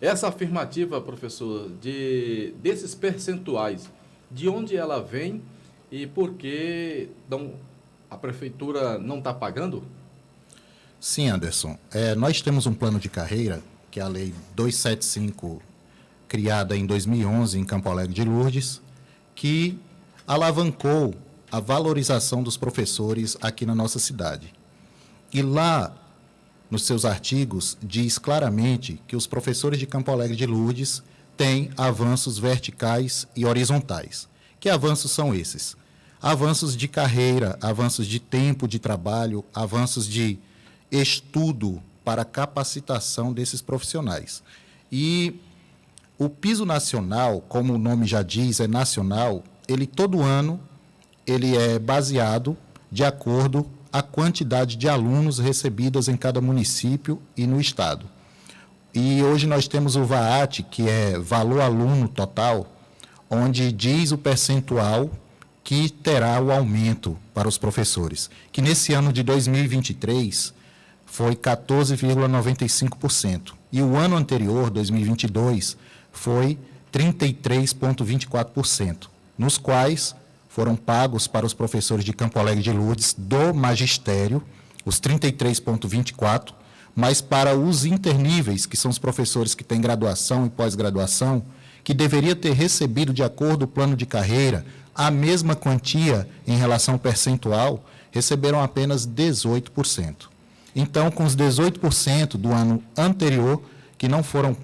Essa afirmativa, professor, desses percentuais, de onde ela vem e por que a prefeitura não está pagando? Sim, Anderson. Nós temos um plano de carreira, que é a Lei 275, criada em 2011 em Campo Alegre de Lourdes, que alavancou a valorização dos professores aqui na nossa cidade. E lá, nos seus artigos, diz claramente que os professores de Campo Alegre de Lourdes têm avanços verticais e horizontais. Que avanços são esses? Avanços de carreira, avanços de tempo de trabalho, avanços de estudo para capacitação desses profissionais. E o piso nacional, como o nome já diz, é nacional, ele todo ano ele é baseado de acordo a quantidade de alunos recebidas em cada município e no estado. E hoje nós temos o VAAT, que é valor aluno total, onde diz o percentual que terá o aumento para os professores, que nesse ano de 2023 foi 14,95%, e o ano anterior, 2022, foi 33,24%, nos quais foram pagos para os professores de Campo Alegre de Lourdes do magistério, os 33,24%, mas para os interníveis, que são os professores que têm graduação e pós-graduação, que deveria ter recebido, de acordo com o plano de carreira, a mesma quantia em relação ao percentual, receberam apenas 18%. Então, com os 18% do ano anterior, que não foram,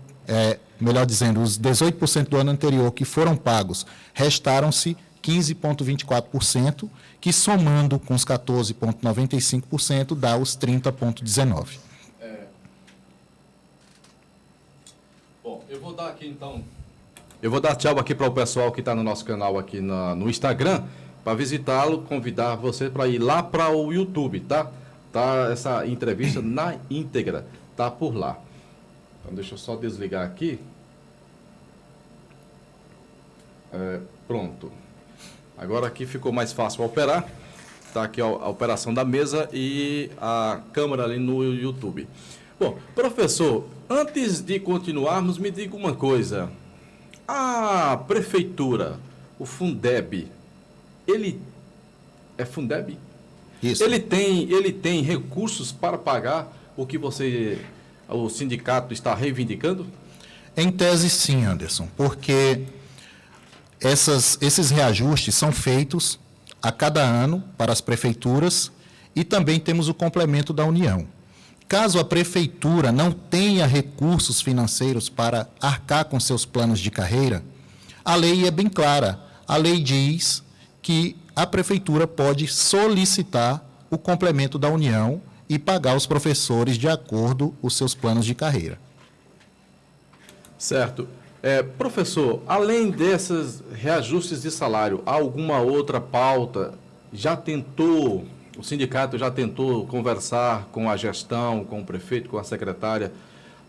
melhor dizendo, os 18% do ano anterior que foram pagos, restaram-se 15,24%, que somando com os 14,95% dá os 30,19%. Bom, eu vou dar aqui então. Eu vou dar tchau aqui para o pessoal que está no nosso canal aqui no Instagram, para visitá-lo, convidar você para ir lá para o YouTube, tá? Tá essa entrevista na íntegra, tá por lá. Então deixa eu só desligar aqui. Pronto. Agora aqui ficou mais fácil operar. Tá aqui a operação da mesa e a câmera ali no YouTube. Bom, professor, antes de continuarmos, me diga uma coisa. A prefeitura, o Fundeb, ele é Fundeb? Isso. Ele tem recursos para pagar o que o sindicato está reivindicando? Em tese, sim, Anderson, porque esses reajustes são feitos a cada ano para as prefeituras e também temos o complemento da União. Caso a prefeitura não tenha recursos financeiros para arcar com seus planos de carreira, a lei é bem clara. A lei diz que a prefeitura pode solicitar o complemento da União e pagar os professores de acordo com os seus planos de carreira. Certo. Professor, além desses reajustes de salário, há alguma outra pauta? O sindicato já tentou conversar com a gestão, com o prefeito, com a secretária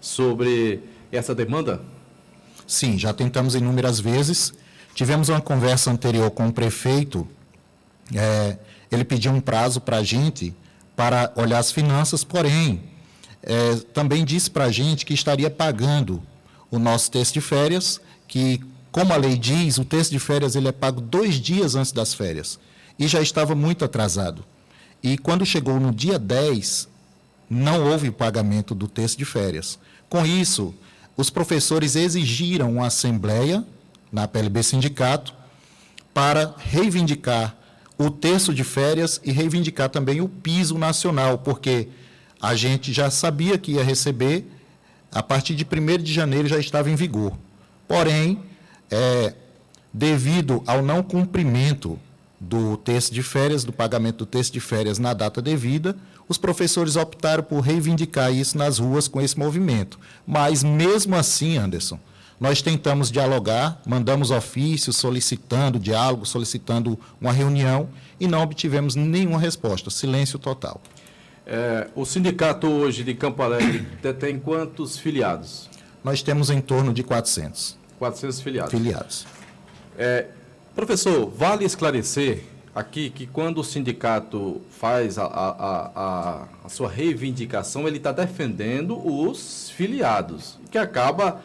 sobre essa demanda? Sim, já tentamos inúmeras vezes. Tivemos uma conversa anterior com o prefeito. Ele pediu um prazo para a gente para olhar as finanças, porém, também disse para a gente que estaria pagando o nosso texto de férias, que, como a lei diz, o texto de férias ele é pago 2 dias antes das férias, e já estava muito atrasado. E quando chegou no dia 10, não houve o pagamento do texto de férias. Com isso, os professores exigiram uma assembleia na PLB Sindicato para reivindicar o texto de férias e reivindicar também o piso nacional, porque a gente já sabia que ia receber, a partir de 1º de janeiro já estava em vigor. Porém, devido ao não cumprimento do texto de férias, do pagamento do texto de férias na data devida, os professores optaram por reivindicar isso nas ruas com esse movimento. Mas, mesmo assim, Anderson, nós tentamos dialogar, mandamos ofícios solicitando diálogo, solicitando uma reunião e não obtivemos nenhuma resposta, silêncio total. O sindicato hoje de Campo Alegre tem quantos filiados? Nós temos em torno de 400. 400 filiados. Professor, vale esclarecer aqui que quando o sindicato faz a sua reivindicação, ele está defendendo os filiados, que acaba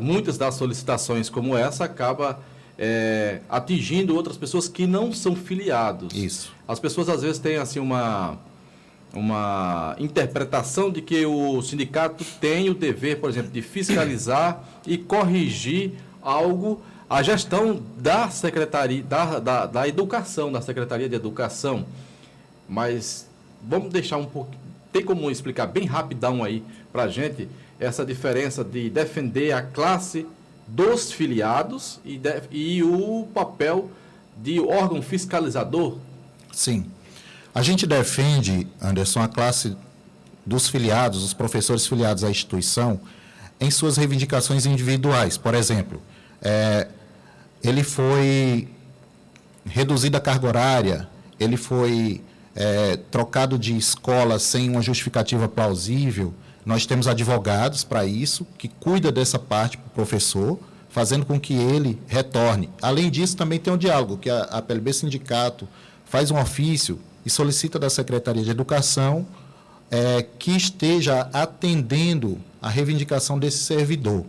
muitas das solicitações como essa acaba atingindo outras pessoas que não são filiados. Isso. As pessoas às vezes têm assim uma interpretação de que o sindicato tem o dever, por exemplo, de fiscalizar e corrigir algo, a gestão da Secretaria da Educação, da Secretaria de Educação. Mas vamos deixar um pouco. Tem como explicar bem rapidão aí para a gente essa diferença de defender a classe dos filiados e o papel de órgão fiscalizador? Sim. A gente defende, Anderson, a classe dos filiados, os professores filiados à instituição, em suas reivindicações individuais. Por exemplo, ele foi reduzido a carga horária, ele foi trocado de escola sem uma justificativa plausível. Nós temos advogados para isso, que cuida dessa parte para o professor, fazendo com que ele retorne. Além disso, também tem um diálogo, que a PLB Sindicato faz um ofício e solicita da Secretaria de Educação que esteja atendendo a reivindicação desse servidor.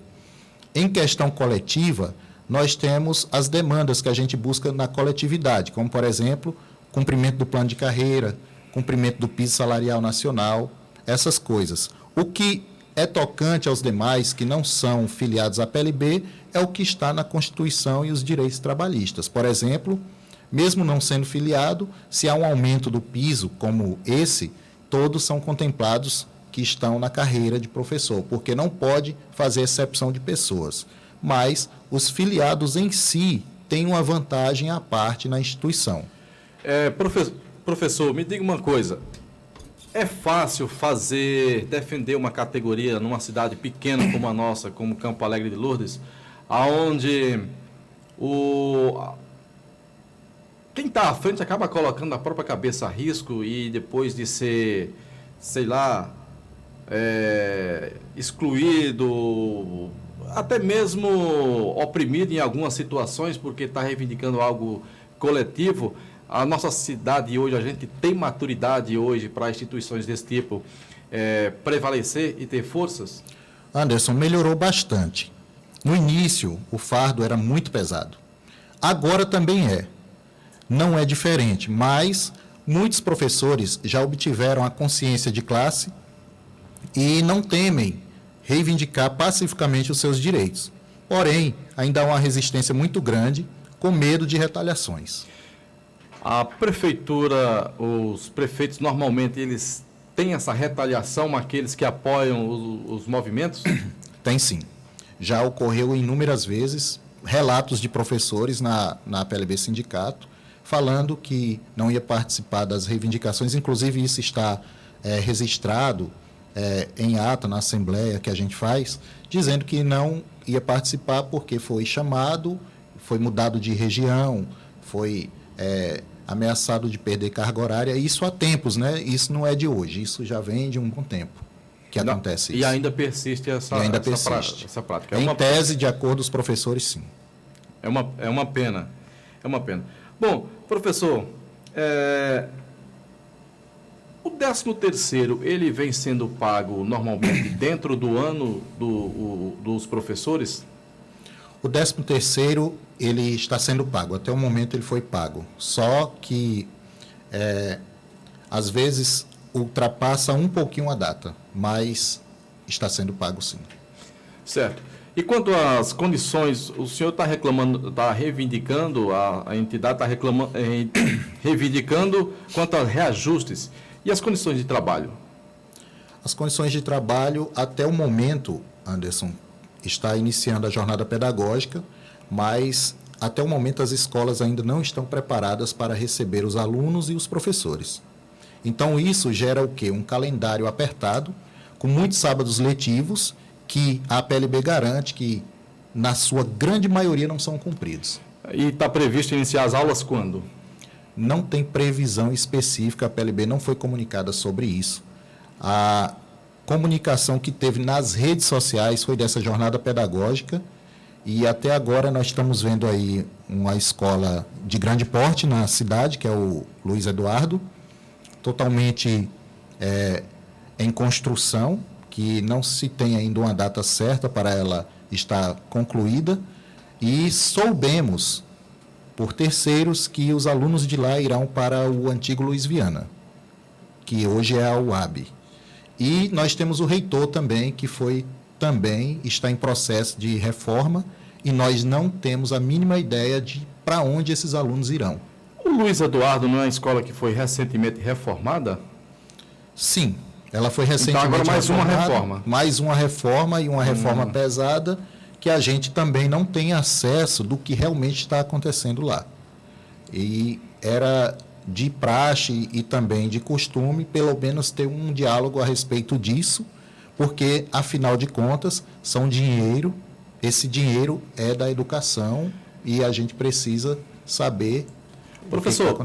Em questão coletiva, nós temos as demandas que a gente busca na coletividade, como, por exemplo, cumprimento do plano de carreira, cumprimento do piso salarial nacional, essas coisas. O que é tocante aos demais que não são filiados à PLB é o que está na Constituição e os direitos trabalhistas. Por exemplo, mesmo não sendo filiado, se há um aumento do piso como esse, todos são contemplados que estão na carreira de professor, porque não pode fazer exceção de pessoas. Mas os filiados em si têm uma vantagem à parte na instituição. Professor, me diga uma coisa. É fácil defender uma categoria numa cidade pequena como a nossa, como Campo Alegre de Lourdes, onde quem está à frente acaba colocando a própria cabeça a risco e depois de ser, sei lá, excluído, até mesmo oprimido em algumas situações porque está reivindicando algo coletivo. A nossa cidade hoje, a gente tem maturidade hoje para instituições desse tipo prevalecer e ter forças? Anderson, melhorou bastante. No início, o fardo era muito pesado. Agora também é. Não é diferente, mas muitos professores já obtiveram a consciência de classe e não temem reivindicar pacificamente os seus direitos. Porém, ainda há uma resistência muito grande, com medo de retaliações. A prefeitura, os prefeitos, normalmente, eles têm essa retaliação, aqueles que apoiam os movimentos? Tem sim. Já ocorreu inúmeras vezes relatos de professores na PLB Sindicato, falando que não ia participar das reivindicações, inclusive isso está registrado em ata na Assembleia que a gente faz, dizendo que não ia participar porque foi chamado, foi mudado de região, foi ameaçado de perder carga horária, isso há tempos, né? Isso não é de hoje, isso já vem de um bom tempo que acontece isso. E ainda persiste essa prática. Em tese, de acordo com os professores, sim. É uma pena. É uma pena. Bom, professor, o 13º, ele vem sendo pago normalmente dentro do ano dos professores? O 13º, ele está sendo pago. Até o momento ele foi pago. Só que, às vezes, ultrapassa um pouquinho a data, mas está sendo pago sim. Certo. E quanto às condições, o senhor está reclamando, está reivindicando, a entidade está reivindicando quanto a reajustes. E as condições de trabalho? As condições de trabalho, até o momento, Anderson, está iniciando a jornada pedagógica, mas até o momento as escolas ainda não estão preparadas para receber os alunos e os professores. Então isso gera o quê? Um calendário apertado, com muitos sábados letivos, que a PLB garante que, na sua grande maioria, não são cumpridos. E está previsto iniciar as aulas quando? Não tem previsão específica, a PLB não foi comunicada sobre isso. A comunicação que teve nas redes sociais foi dessa jornada pedagógica e até agora nós estamos vendo aí uma escola de grande porte na cidade, que é o Luiz Eduardo, totalmente em construção, que não se tem ainda uma data certa para ela está concluída e soubemos, por terceiros, que os alunos de lá irão para o antigo Luiz Viana, que hoje é a UAB. E nós temos o reitor também, que também está em processo de reforma, e nós não temos a mínima ideia de para onde esses alunos irão. O Luiz Eduardo não é uma escola que foi recentemente reformada? Sim, ela foi recentemente então, agora mais reformada, uma reforma. Mais uma reforma e uma reforma pesada, que a gente também não tem acesso do que realmente está acontecendo lá. E era de praxe e também de costume, pelo menos ter um diálogo a respeito disso, porque, afinal de contas, esse dinheiro é da educação e a gente precisa saber. Professor,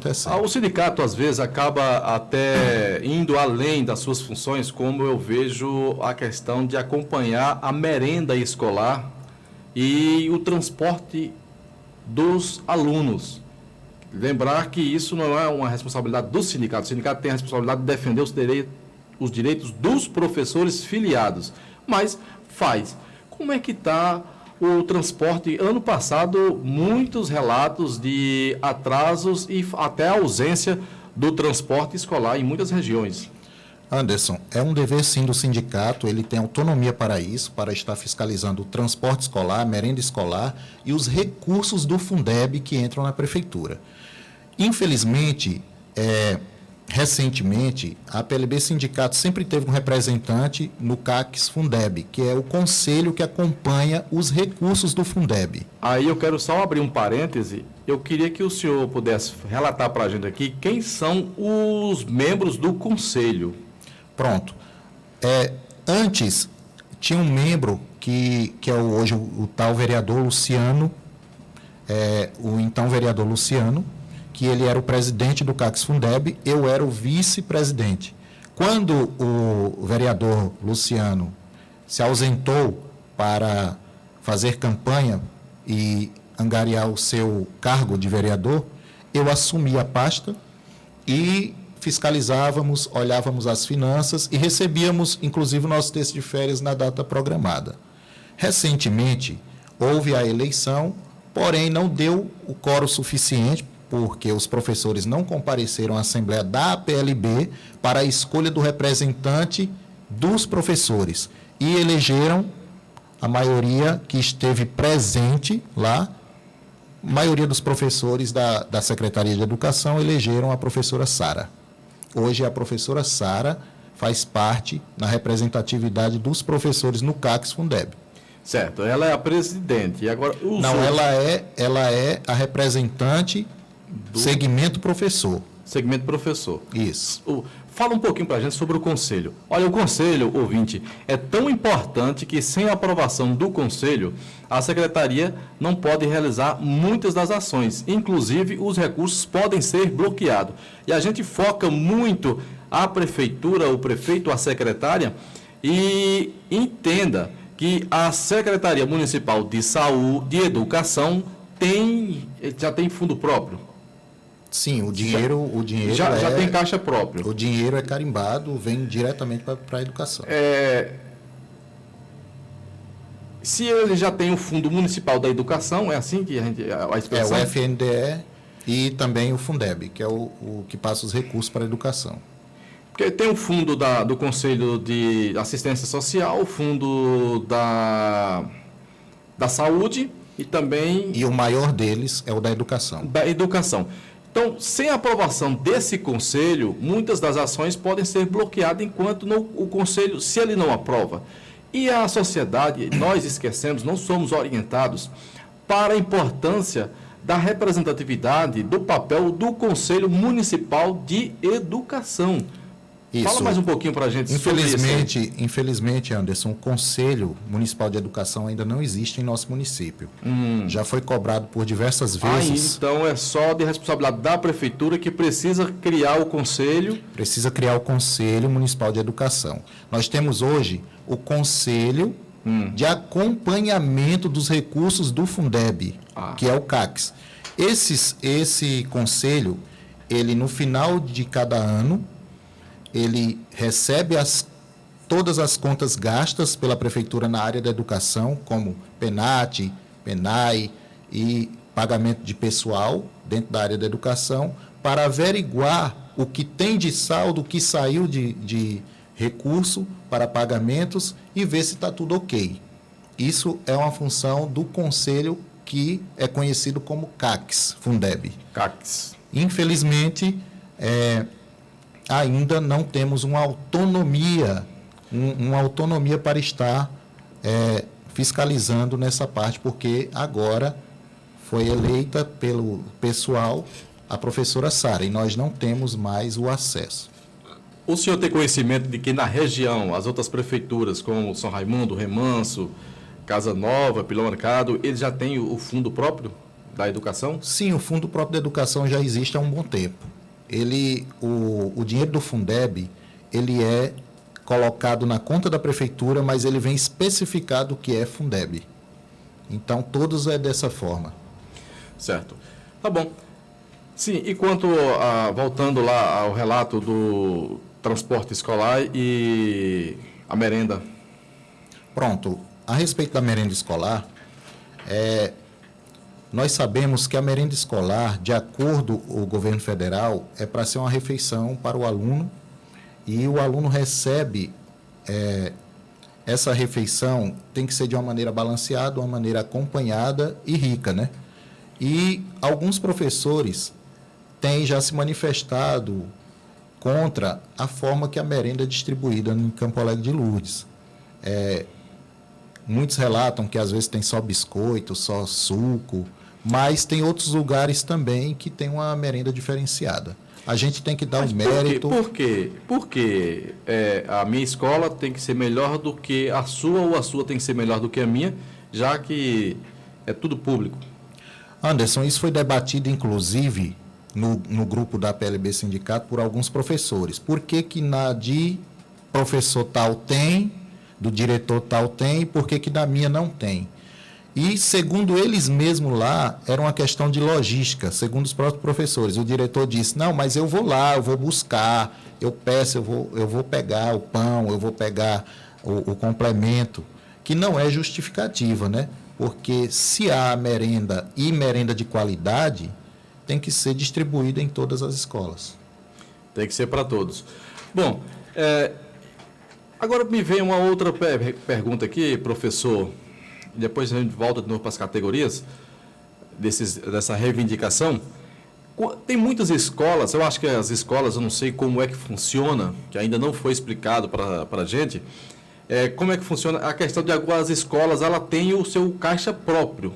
o sindicato às vezes acaba até indo além das suas funções, como eu vejo a questão de acompanhar a merenda escolar e o transporte dos alunos. Lembrar que isso não é uma responsabilidade do sindicato. O sindicato tem a responsabilidade de defender os direitos dos professores filiados, mas faz. Como é que está o transporte? Ano passado, muitos relatos de atrasos e até ausência do transporte escolar em muitas regiões. Anderson, é um dever sim do sindicato, ele tem autonomia para isso, para estar fiscalizando o transporte escolar, a merenda escolar e os recursos do Fundeb que entram na prefeitura. Infelizmente, recentemente, a PLB Sindicato sempre teve um representante no CACS Fundeb, que é o conselho que acompanha os recursos do Fundeb. Aí eu quero só abrir um parêntese. Eu queria que o senhor pudesse relatar para a gente aqui quem são os membros do conselho. Pronto. Antes, tinha um membro que é hoje o tal vereador Luciano, o então vereador Luciano, que ele era o presidente do CACS Fundeb, eu era o vice-presidente. Quando o vereador Luciano se ausentou para fazer campanha e angariar o seu cargo de vereador, eu assumi a pasta e fiscalizávamos, olhávamos as finanças e recebíamos, inclusive, o nosso texto de férias na data programada. Recentemente, houve a eleição, porém não deu o quórum suficiente, porque os professores não compareceram à Assembleia da PLB para a escolha do representante dos professores e elegeram a maioria que esteve presente lá. A maioria dos professores da Secretaria de Educação elegeram a professora Sara. Hoje a professora Sara faz parte na representatividade dos professores no CACS Fundeb. Certo, ela é a presidente. E agora, ela é a representante do segmento professor. Segmento professor. Isso. Fala um pouquinho para a gente sobre o conselho. Olha, o conselho, ouvinte, é tão importante que sem a aprovação do conselho, a secretaria não pode realizar muitas das ações. Inclusive, os recursos podem ser bloqueados. E a gente foca muito a prefeitura, o prefeito, a secretária, e entenda que a Secretaria Municipal de Saúde, de Educação, já tem fundo próprio. Sim, o dinheiro já tem caixa própria. O dinheiro é carimbado, vem diretamente para a educação. Se ele já tem o Fundo Municipal da Educação, é assim que a expressão? É o FNDE e também o Fundeb, que é o que passa os recursos para a educação. Porque tem o fundo do Conselho de Assistência Social, o fundo da Saúde e também... E o maior deles é o da educação. Da educação. Então, sem a aprovação desse conselho, muitas das ações podem ser bloqueadas enquanto o conselho, se ele não aprova. E a sociedade, nós esquecemos, não somos orientados para a importância da representatividade do papel do Conselho Municipal de Educação. Isso. Fala mais um pouquinho para a gente sobre isso. Infelizmente, Anderson, o Conselho Municipal de Educação ainda não existe em nosso município. Já foi cobrado por diversas vezes. Então é só de responsabilidade da Prefeitura que precisa criar o Conselho. Precisa criar o Conselho Municipal de Educação. Nós temos hoje o Conselho de Acompanhamento dos Recursos do Fundeb, que é o CACS. Esse conselho, ele no final de cada ano, ele recebe todas as contas gastas pela Prefeitura na área da educação, como PENAT, PENAI e pagamento de pessoal dentro da área da educação, para averiguar o que tem de saldo, o que saiu de recurso para pagamentos e ver se está tudo ok. Isso é uma função do Conselho que é conhecido como CACS, Fundeb. CACS. Infelizmente, ainda não temos uma autonomia, uma autonomia para estar fiscalizando nessa parte, porque agora foi eleita pelo pessoal a professora Sara, e nós não temos mais o acesso. O senhor tem conhecimento de que na região, as outras prefeituras, como São Raimundo, Remanso, Casa Nova, Pilão Arcado, eles já têm o fundo próprio da educação? Sim, o fundo próprio da educação já existe há um bom tempo. O dinheiro do Fundeb, ele é colocado na conta da prefeitura, mas ele vem especificado o que é Fundeb. Então, todos é dessa forma. Certo. Tá bom. Sim, e quanto voltando lá ao relato do transporte escolar e a merenda? Pronto. A respeito da merenda escolar, nós sabemos que a merenda escolar, de acordo com o governo federal, é para ser uma refeição para o aluno, e o aluno recebe essa refeição, tem que ser de uma maneira balanceada, uma maneira acompanhada e rica, né? E alguns professores têm já se manifestado contra a forma que a merenda é distribuída em Campo Alegre de Lourdes. Muitos relatam que às vezes tem só biscoito, só suco, mas tem outros lugares também que tem uma merenda diferenciada. A gente tem que dar o mérito... Por quê? Porque a minha escola tem que ser melhor do que a sua, ou a sua tem que ser melhor do que a minha, já que é tudo público? Anderson, isso foi debatido, inclusive, no grupo da PLB Sindicato por alguns professores. Por que na de professor tal tem, do diretor tal tem, e por que na minha não tem? E, segundo eles mesmos lá, era uma questão de logística, segundo os próprios professores. O diretor disse, não, mas eu vou lá, eu vou buscar, eu peço, eu vou pegar o pão, eu vou pegar o complemento, que não é justificativa, né? Porque se há merenda e merenda de qualidade, tem que ser distribuída em todas as escolas. Tem que ser para todos. Bom, agora me vem uma outra pergunta aqui, professor. Depois a gente volta de novo para as categorias dessa reivindicação. Tem muitas escolas, eu acho que as escolas, eu não sei como é que funciona, que ainda não foi explicado para a gente, como é que funciona a questão de algumas escolas, ela tem o seu caixa próprio.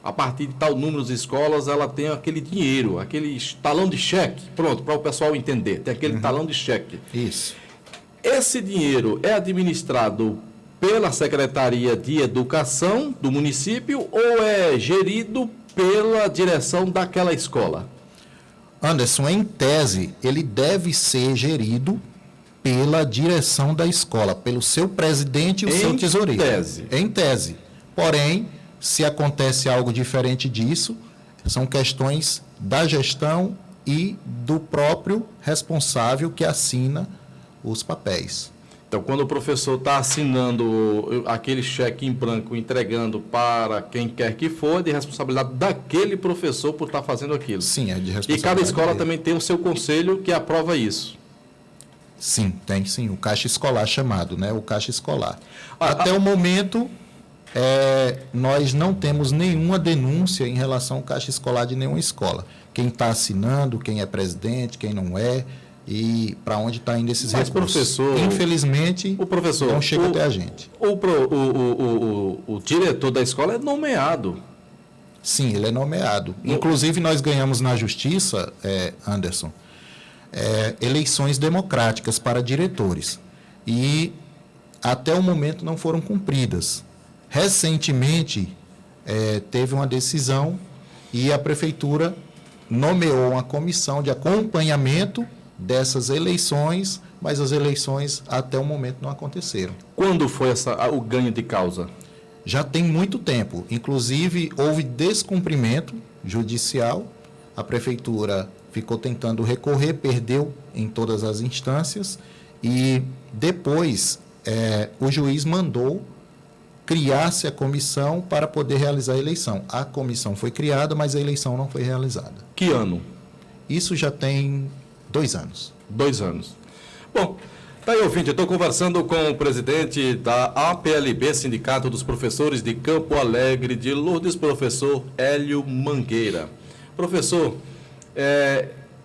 A partir de tal número de escolas, ela tem aquele dinheiro, aquele talão de cheque, pronto, para o pessoal entender, tem aquele talão de cheque. Isso. Esse dinheiro é administrado pela Secretaria de Educação do município ou é gerido pela direção daquela escola? Anderson, em tese, ele deve ser gerido pela direção da escola, pelo seu presidente e o seu tesoureiro. Em tese. Porém, se acontece algo diferente disso, são questões da gestão e do próprio responsável que assina os papéis. Então, quando o professor está assinando aquele cheque em branco, entregando para quem quer que for, é de responsabilidade daquele professor por estar fazendo aquilo. Sim, é de responsabilidade. E cada escola também tem o seu conselho que aprova isso. Sim, tem sim, o caixa escolar chamado, né? O caixa escolar. Até o momento, nós não temos nenhuma denúncia em relação ao caixa escolar de nenhuma escola. Quem está assinando, quem é presidente, quem não é, e para onde está indo esses recursos. Professor, infelizmente, o professor, não chega até a gente. O diretor da escola é nomeado. Sim, ele é nomeado. Inclusive, nós ganhamos na Justiça, Anderson, eleições democráticas para diretores. E, até o momento, não foram cumpridas. Recentemente, teve uma decisão e a Prefeitura nomeou uma comissão de acompanhamento dessas eleições, mas as eleições até o momento não aconteceram. Quando foi o ganho de causa? Já tem muito tempo. Inclusive, houve descumprimento judicial. A Prefeitura ficou tentando recorrer, perdeu em todas as instâncias. E depois, o juiz mandou criar-se a comissão para poder realizar a eleição. A comissão foi criada, mas a eleição não foi realizada. Que ano? Isso já tem 2 anos. 2 anos. Bom, tá aí, ouvinte, eu estou conversando com o presidente da APLB, Sindicato dos Professores de Campo Alegre de Lourdes, professor Hélio Mangueira. Professor,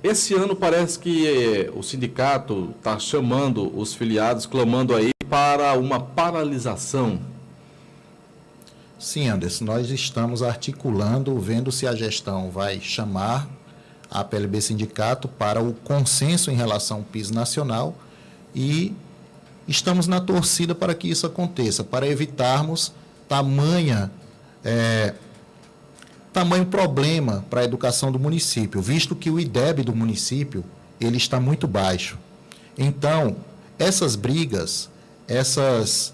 esse ano parece que o sindicato está chamando os filiados, clamando aí para uma paralisação. Sim, Anderson, nós estamos articulando, vendo se a gestão vai chamar a APLB Sindicato para o consenso em relação ao piso nacional e estamos na torcida para que isso aconteça, para evitarmos tamanho problema para a educação do município, visto que o IDEB do município ele está muito baixo. Então, essas brigas, essas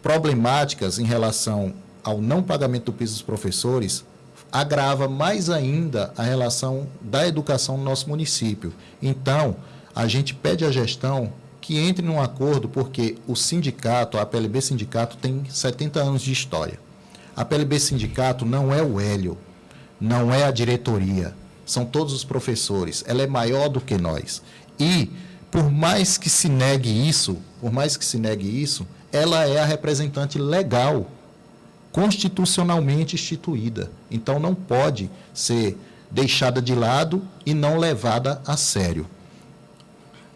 problemáticas em relação ao não pagamento do piso dos professores, agrava mais ainda a relação da educação no nosso município. Então, a gente pede à gestão que entre num acordo, porque o sindicato, a APLB Sindicato, tem 70 anos de história. A APLB Sindicato não é o Hélio, não é a diretoria, são todos os professores. Ela é maior do que nós. E, por mais que se negue isso, ela é a representante legal constitucionalmente instituída. Então, não pode ser deixada de lado e não levada a sério.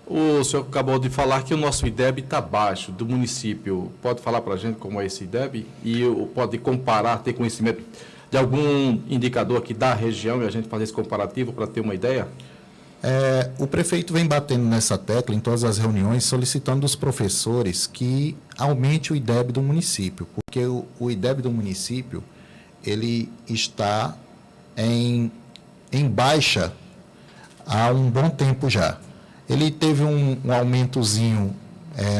O senhor acabou de falar que o nosso IDEB está baixo do município. Pode falar para a gente como é esse IDEB? E pode comparar, ter conhecimento de algum indicador aqui da região e a gente fazer esse comparativo para ter uma ideia? O prefeito vem batendo nessa tecla em todas as reuniões, solicitando dos professores que aumente o IDEB do município, porque o IDEB do município ele está em baixa há um bom tempo já. Ele teve um aumentozinho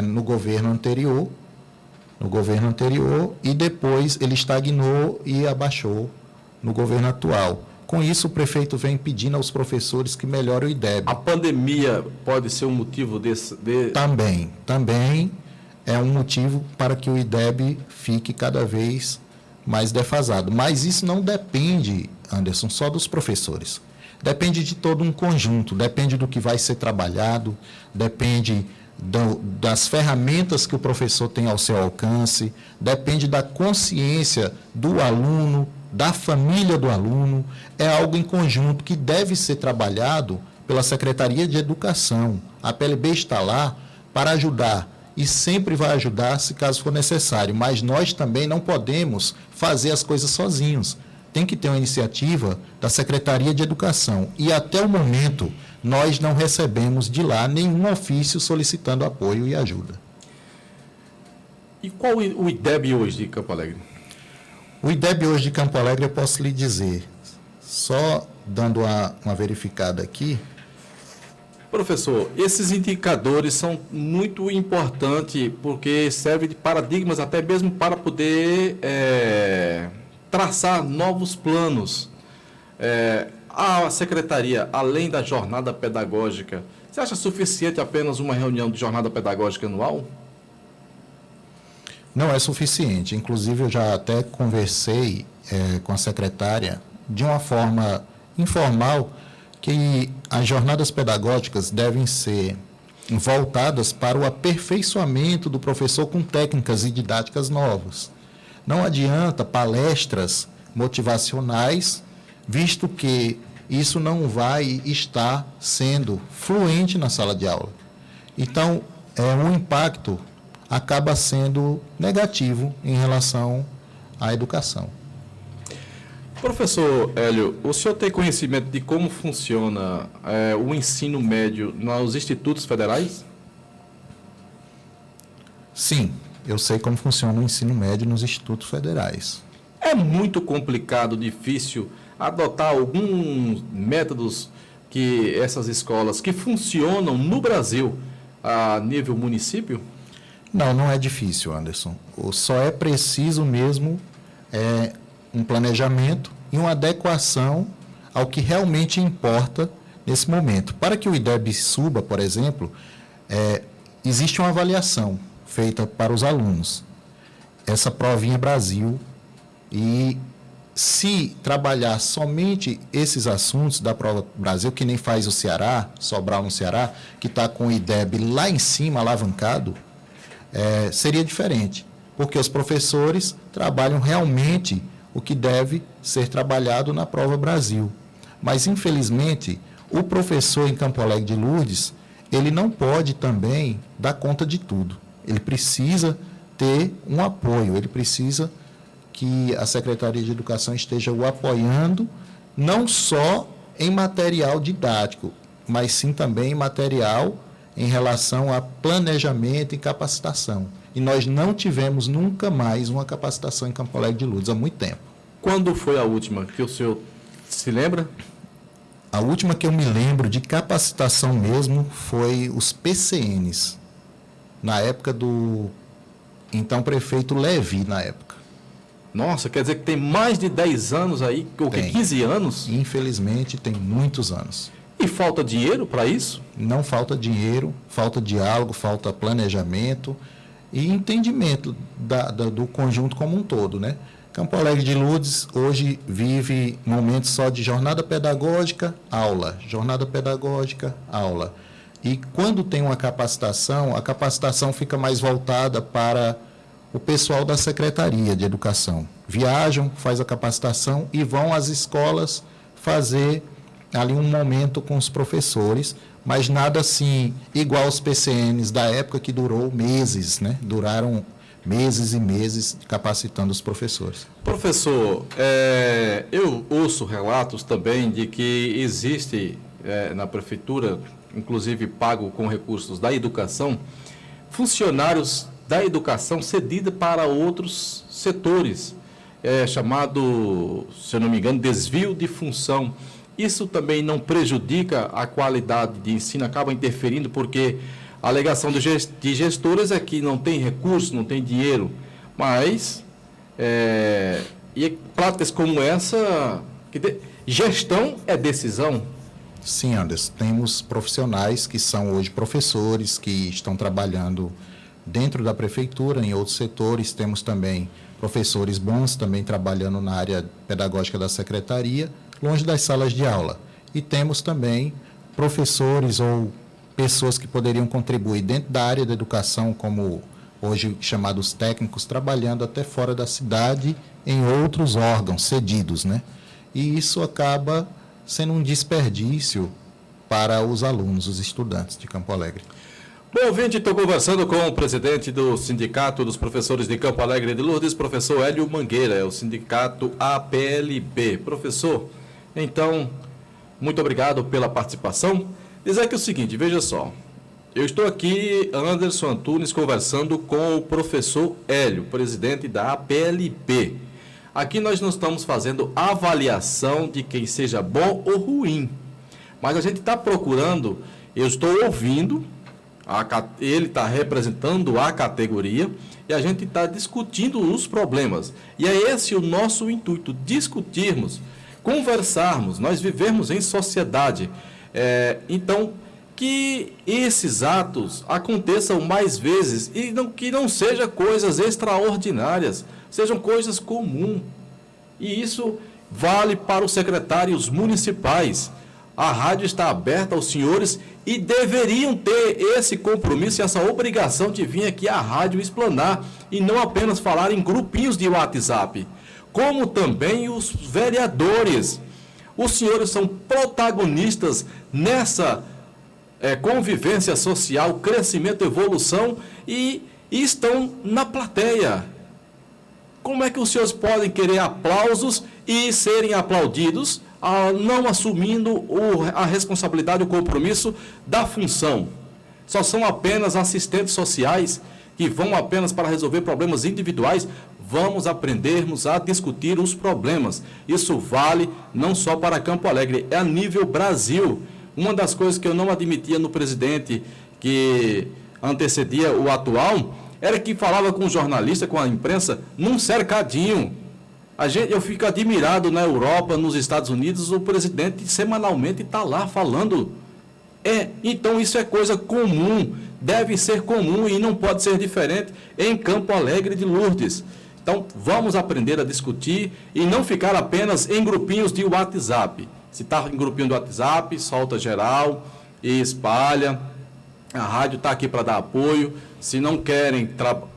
no governo anterior, e depois ele estagnou e abaixou no governo atual. Com isso, o prefeito vem pedindo aos professores que melhorem o IDEB. A pandemia pode ser um motivo desse... Também é um motivo para que o IDEB fique cada vez mais defasado. Mas isso não depende, Anderson, só dos professores. Depende de todo um conjunto, depende do que vai ser trabalhado, depende das ferramentas que o professor tem ao seu alcance, depende da consciência do aluno, da família do aluno. É algo em conjunto que deve ser trabalhado pela Secretaria de Educação. A PLB está lá para ajudar e sempre vai ajudar se caso for necessário, mas nós também não podemos fazer as coisas sozinhos. Tem que ter uma iniciativa da Secretaria de Educação e até o momento nós não recebemos de lá nenhum ofício solicitando apoio e ajuda. E qual o IDEB hoje de Campo Alegre? O IDEB hoje de Campo Alegre eu posso lhe dizer, só dando uma verificada aqui. Professor, esses indicadores são muito importantes porque servem de paradigmas até mesmo para poder traçar novos planos. A secretaria, além da jornada pedagógica, você acha suficiente apenas uma reunião de jornada pedagógica anual? Não é suficiente. Inclusive, eu já até conversei com a secretária de uma forma informal que as jornadas pedagógicas devem ser voltadas para o aperfeiçoamento do professor com técnicas e didáticas novas. Não adianta palestras motivacionais, visto que isso não vai estar sendo fluente na sala de aula. Então, o impacto acaba sendo negativo em relação à educação. Professor Hélio, o senhor tem conhecimento de como funciona o ensino médio nos institutos federais? Sim, eu sei como funciona o ensino médio nos institutos federais. É muito complicado, difícil adotar alguns métodos que essas escolas que funcionam no Brasil a nível município? Não é difícil, Anderson. Só é preciso mesmo um planejamento e uma adequação ao que realmente importa nesse momento. Para que o IDEB suba, por exemplo, existe uma avaliação feita para os alunos. Essa provinha Brasil, e se trabalhar somente esses assuntos da prova Brasil, que nem faz o Ceará, Sobral no Ceará, que está com o IDEB lá em cima, alavancado, seria diferente, porque os professores trabalham realmente o que deve ser trabalhado na prova Brasil. Mas, infelizmente, o professor em Campo Alegre de Lourdes, ele não pode também dar conta de tudo. Ele precisa ter um apoio, ele precisa que a Secretaria de Educação esteja o apoiando, não só em material didático, mas sim também em material em relação a planejamento e capacitação. E nós não tivemos nunca mais uma capacitação em Campo Alegre de Lourdes há muito tempo. Quando foi a última que o senhor se lembra? A última que eu me lembro de capacitação mesmo foi os PCNs, na época do então prefeito Levi, na época. Nossa, quer dizer que tem mais de 10 anos aí, ou que 15 anos? Infelizmente, tem muitos anos. E falta dinheiro para isso? Não falta dinheiro, falta diálogo, falta planejamento e entendimento do conjunto como um todo, né? Campo Alegre de Lourdes hoje vive momentos só de jornada pedagógica, aula, jornada pedagógica, aula. E quando tem uma capacitação, a capacitação fica mais voltada para o pessoal da Secretaria de Educação. Viajam, faz a capacitação e vão às escolas fazer ali um momento com os professores, mas nada assim igual aos PCNs da época que durou meses, né? Duraram meses e meses capacitando os professores. Professor, eu ouço relatos também de que existe na prefeitura, inclusive pago com recursos da educação, funcionários da educação cedida para outros setores, chamado, se eu não me engano, desvio de função. Isso também não prejudica a qualidade de ensino, acaba interferindo, porque a alegação de gestores é que não tem recurso, não tem dinheiro, mas e práticas como essa, gestão é decisão. Sim, Anderson, temos profissionais que são hoje professores, que estão trabalhando dentro da prefeitura, em outros setores, temos também professores bons, também trabalhando na área pedagógica da secretaria, longe das salas de aula. E temos também professores ou pessoas que poderiam contribuir dentro da área da educação, como hoje chamados técnicos, trabalhando até fora da cidade em outros órgãos cedidos, né? E isso acaba sendo um desperdício para os alunos, os estudantes de Campo Alegre. Bom, ouvinte, estou conversando com o presidente do Sindicato dos Professores de Campo Alegre de Lourdes, professor Hélio Mangueira, é o sindicato APLB. Professor, então, muito obrigado pela participação. Dizer aqui o seguinte, veja só, eu estou aqui, Anderson Antunes, conversando com o professor Hélio, presidente da APLB. Aqui nós não estamos fazendo avaliação de quem seja bom ou ruim, mas a gente está procurando, eu estou ouvindo, ele está representando a categoria e a gente está discutindo os problemas. E é esse o nosso intuito, discutirmos, conversarmos, nós vivemos em sociedade. Então, que esses atos aconteçam mais vezes e que não sejam coisas extraordinárias, sejam coisas comuns. E isso vale para os secretários municipais. A rádio está aberta aos senhores e deveriam ter esse compromisso e essa obrigação de vir aqui à rádio explanar e não apenas falar em grupinhos de WhatsApp, como também os vereadores. Os senhores são protagonistas nessa convivência social, crescimento, evolução e estão na plateia. Como é que os senhores podem querer aplausos e serem aplaudidos, não assumindo a responsabilidade, o compromisso da função? Só são apenas assistentes sociais que vão apenas para resolver problemas individuais. Vamos aprendermos a discutir os problemas. Isso vale não só para Campo Alegre, é a nível Brasil. Uma das coisas que eu não admitia no presidente que antecedia o atual era que falava com o jornalista, com a imprensa, num cercadinho. Eu fico admirado na Europa, nos Estados Unidos, o presidente semanalmente está lá falando Então isso é coisa comum, deve ser comum e não pode ser diferente em Campo Alegre de Lourdes. Então vamos aprender a discutir e não ficar apenas em grupinhos de WhatsApp. Se está em grupinho do WhatsApp, solta geral e espalha. A rádio está aqui para dar apoio. Se não querem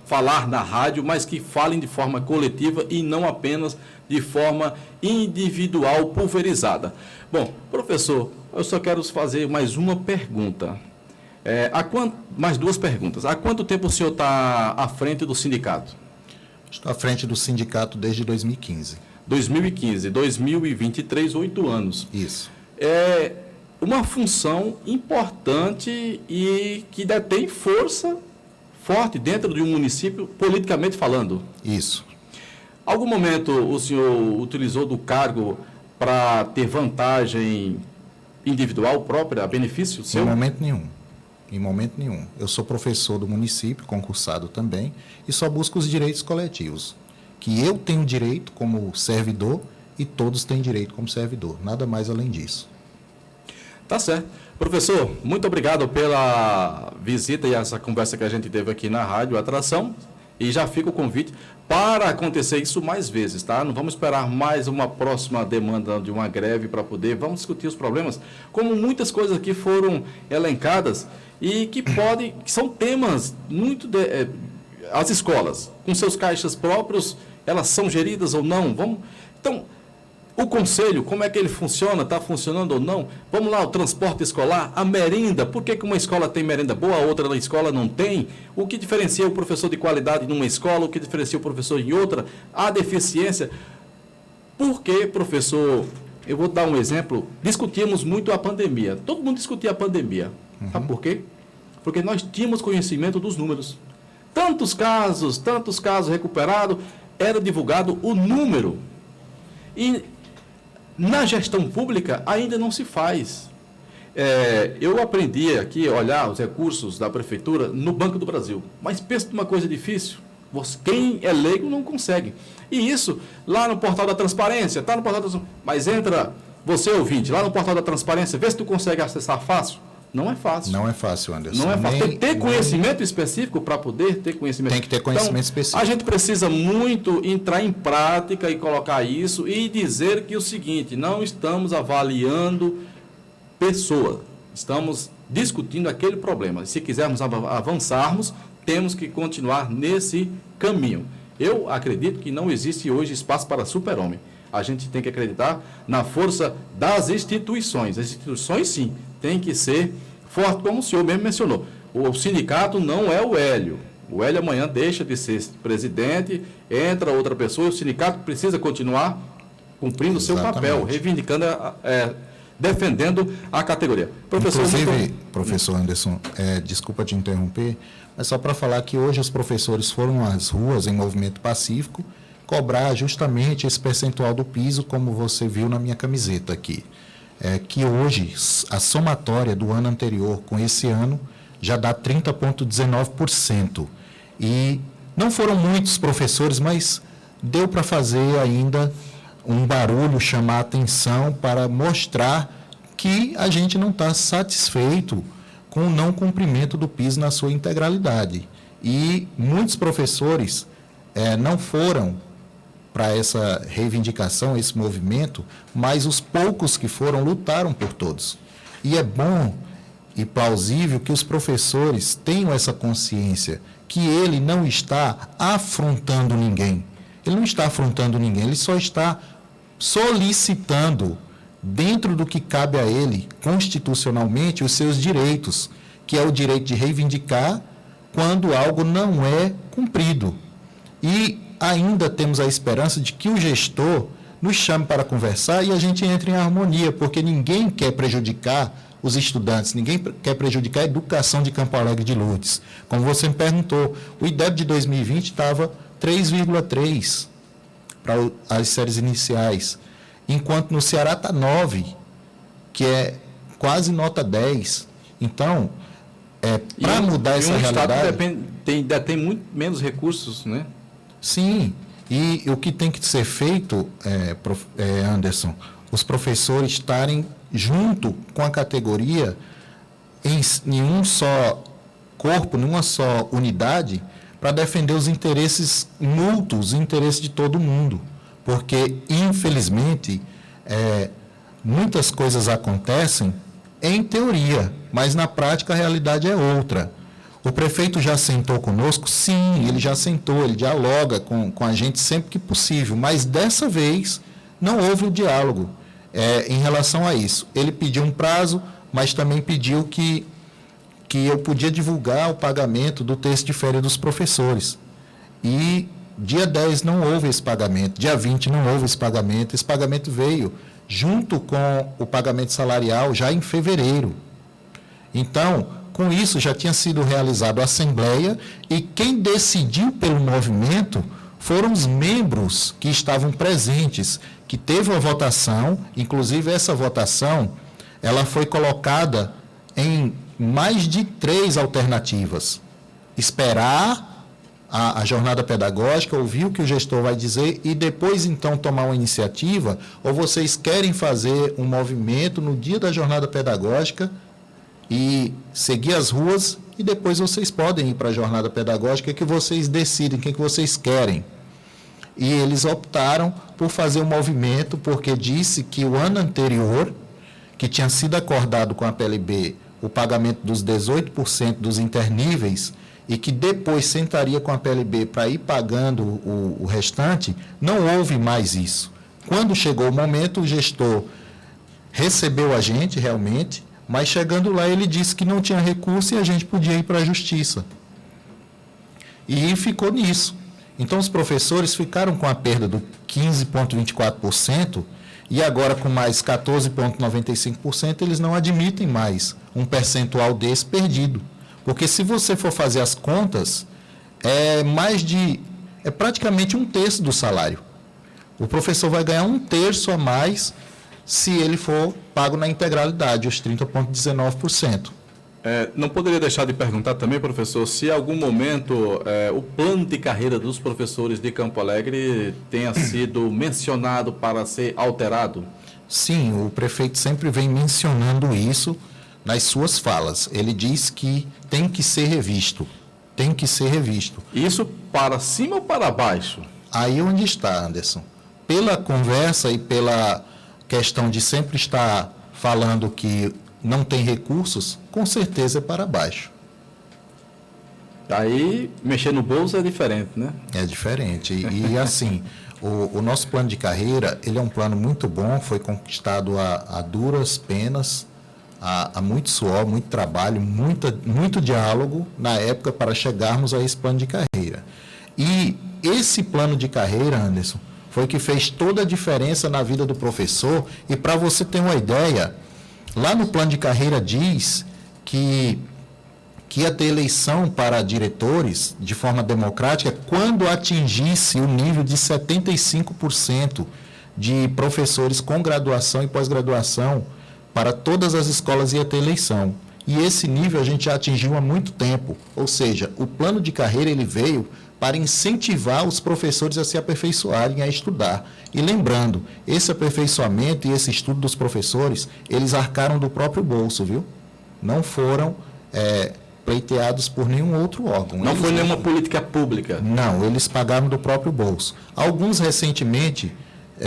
falar na rádio, mas que falem de forma coletiva e não apenas de forma individual, pulverizada. Bom, professor, eu só quero fazer mais uma pergunta. Mais duas perguntas. Há quanto tempo o senhor está à frente do sindicato? Estou à frente do sindicato desde 2015. 2015, 2023, 8 anos. Isso. É uma função importante e que detém força forte dentro de um município, politicamente falando. Isso. Algum momento o senhor utilizou do cargo para ter vantagem individual própria, benefício seu? Em momento nenhum. Em momento nenhum. Eu sou professor do município, concursado também, e só busco os direitos coletivos. Que eu tenho direito como servidor e todos têm direito como servidor. Nada mais além disso. Tá certo. Professor, muito obrigado pela visita e essa conversa que a gente teve aqui na Rádio Atração. E já fica o convite para acontecer isso mais vezes, tá? Não vamos esperar mais uma próxima demanda de uma greve para vamos discutir os problemas, como muitas coisas aqui foram elencadas e que são temas muito as escolas, com seus caixas próprios, elas são geridas ou não? Então, o conselho, como é que ele funciona? Está funcionando ou não? Vamos lá, o transporte escolar, a merenda. Por que uma escola tem merenda boa, a outra escola não tem? O que diferencia o professor de qualidade numa escola, o que diferencia o professor em outra? A deficiência. Por que, professor, eu vou dar um exemplo, discutimos muito a pandemia. Todo mundo discutia a pandemia. Sabe por quê? Porque nós tínhamos conhecimento dos números. Tantos casos recuperados, era divulgado o número. E na gestão pública ainda não se faz. Eu aprendi aqui a olhar os recursos da prefeitura no Banco do Brasil, mas pensa numa coisa difícil. Quem é leigo não consegue. E isso lá no portal da transparência, está no portal da mas entra você ouvinte, lá no portal da transparência, vê se tu consegue acessar fácil. Não é fácil. Não é fácil, Anderson. Não é fácil. Tem que ter conhecimento específico para poder ter conhecimento. Tem que ter conhecimento específico. A gente precisa muito entrar em prática e colocar isso e dizer que o seguinte, não estamos avaliando pessoa, estamos discutindo aquele problema. Se quisermos avançarmos, temos que continuar nesse caminho. Eu acredito que não existe hoje espaço para super-homem. A gente tem que acreditar na força das instituições. As instituições, sim, têm que ser fortes, como o senhor mesmo mencionou. O sindicato não é o Hélio. O Hélio amanhã deixa de ser presidente, entra outra pessoa, e o sindicato precisa continuar cumprindo o seu papel, reivindicando, defendendo a categoria. Inclusive, professor Anderson, desculpa te interromper, mas só para falar que hoje os professores foram às ruas em movimento pacífico cobrar justamente esse percentual do piso, como você viu na minha camiseta aqui. Que hoje a somatória do ano anterior com esse ano já dá 30,19%. E não foram muitos professores, mas deu para fazer ainda um barulho, chamar a atenção para mostrar que a gente não está satisfeito com o não cumprimento do piso na sua integralidade. E muitos professores não foram para essa reivindicação, esse movimento, mas os poucos que foram lutaram por todos. E é bom e plausível que os professores tenham essa consciência que ele não está afrontando ninguém. Ele não está afrontando ninguém, ele só está solicitando, dentro do que cabe a ele, constitucionalmente, os seus direitos, que é o direito de reivindicar quando algo não é cumprido. E ainda temos a esperança de que o gestor nos chame para conversar e a gente entre em harmonia, porque ninguém quer prejudicar os estudantes, ninguém quer prejudicar a educação de Campo Alegre de Lourdes. Como você me perguntou, o IDEB de 2020 estava 3,3 para as séries iniciais, enquanto no Ceará está 9, que é quase nota 10. Então, para mudar essa realidade... Tem muito menos recursos, né? Sim, e o que tem que ser feito, Anderson, os professores estarem junto com a categoria em um só corpo, numa só unidade, para defender os interesses mútuos, os interesses de todo mundo. Porque, infelizmente, muitas coisas acontecem em teoria, mas na prática a realidade é outra. O prefeito já sentou conosco? Sim, ele já sentou, ele dialoga com a gente sempre que possível, mas dessa vez não houve o diálogo em relação a isso. Ele pediu um prazo, mas também pediu que eu podia divulgar o pagamento do terço de férias dos professores. E dia 10 não houve esse pagamento, dia 20 não houve esse pagamento veio junto com o pagamento salarial já em fevereiro. Então, com isso já tinha sido realizado a assembleia e quem decidiu pelo movimento foram os membros que estavam presentes, que teve uma votação, inclusive essa votação, ela foi colocada em mais de 3 alternativas. Esperar a jornada pedagógica, ouvir o que o gestor vai dizer e depois, então, tomar uma iniciativa, ou vocês querem fazer um movimento no dia da jornada pedagógica e seguir as ruas e depois vocês podem ir para a jornada pedagógica que vocês decidem, o que vocês querem. E eles optaram por fazer um movimento porque disse que o ano anterior, que tinha sido acordado com a PLB o pagamento dos 18% dos interníveis e que depois sentaria com a PLB para ir pagando o restante, não houve mais isso. Quando chegou o momento, o gestor recebeu a gente realmente, mas chegando lá ele disse que não tinha recurso e a gente podia ir para a justiça. E ficou nisso. Então os professores ficaram com a perda do 15,24%, e agora com mais 14,95%, eles não admitem mais um percentual desse perdido. Porque se você for fazer as contas, é praticamente 1/3 do salário. O professor vai ganhar 1/3 a mais se ele for pago na integralidade, os 30,19%. Não poderia deixar de perguntar também, professor, se em algum momento o plano de carreira dos professores de Campo Alegre tenha sido mencionado para ser alterado? Sim, o prefeito sempre vem mencionando isso nas suas falas. Ele diz que tem que ser revisto. Tem que ser revisto. Isso para cima ou para baixo? Aí onde está, Anderson? Pela conversa e pela questão de sempre estar falando que não tem recursos, com certeza é para baixo. Aí, mexer no bolso é diferente, né? É diferente. E assim, o nosso plano de carreira, ele é um plano muito bom, foi conquistado a duras penas, a muito suor, muito trabalho, muito diálogo na época para chegarmos a esse plano de carreira. E esse plano de carreira, Anderson, foi que fez toda a diferença na vida do professor. E para você ter uma ideia, lá no plano de carreira diz que ia ter eleição para diretores de forma democrática quando atingisse o nível de 75% de professores com graduação e pós-graduação. Para todas as escolas ia ter eleição. E esse nível a gente já atingiu há muito tempo. Ou seja, o plano de carreira ele veio para incentivar os professores a se aperfeiçoarem, a estudar. E lembrando, esse aperfeiçoamento e esse estudo dos professores, eles arcaram do próprio bolso, viu? Não foram pleiteados por nenhum outro órgão. Não foi nenhuma política pública? Não, eles pagaram do próprio bolso. Alguns recentemente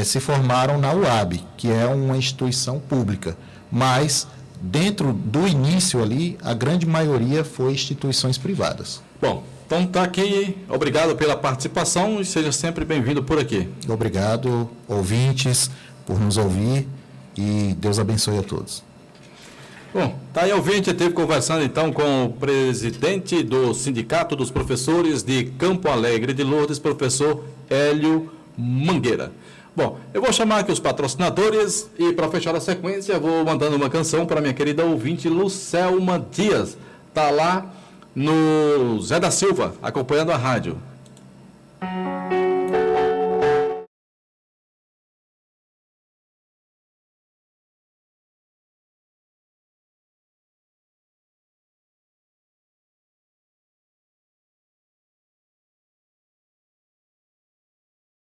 se formaram na UAB, que é uma instituição pública, mas dentro do início ali, a grande maioria foi instituições privadas. Bom, então está aqui, obrigado pela participação e seja sempre bem-vindo por aqui. Obrigado, ouvintes, por nos ouvir e Deus abençoe a todos. Bom, tá aí, ouvinte, esteve conversando então com o presidente do Sindicato dos Professores de Campo Alegre de Lourdes, professor Hélio Mangueira. Bom, eu vou chamar aqui os patrocinadores e para fechar a sequência vou mandando uma canção para minha querida ouvinte Lucelma Dias. Está lá no Zé da Silva, acompanhando a rádio.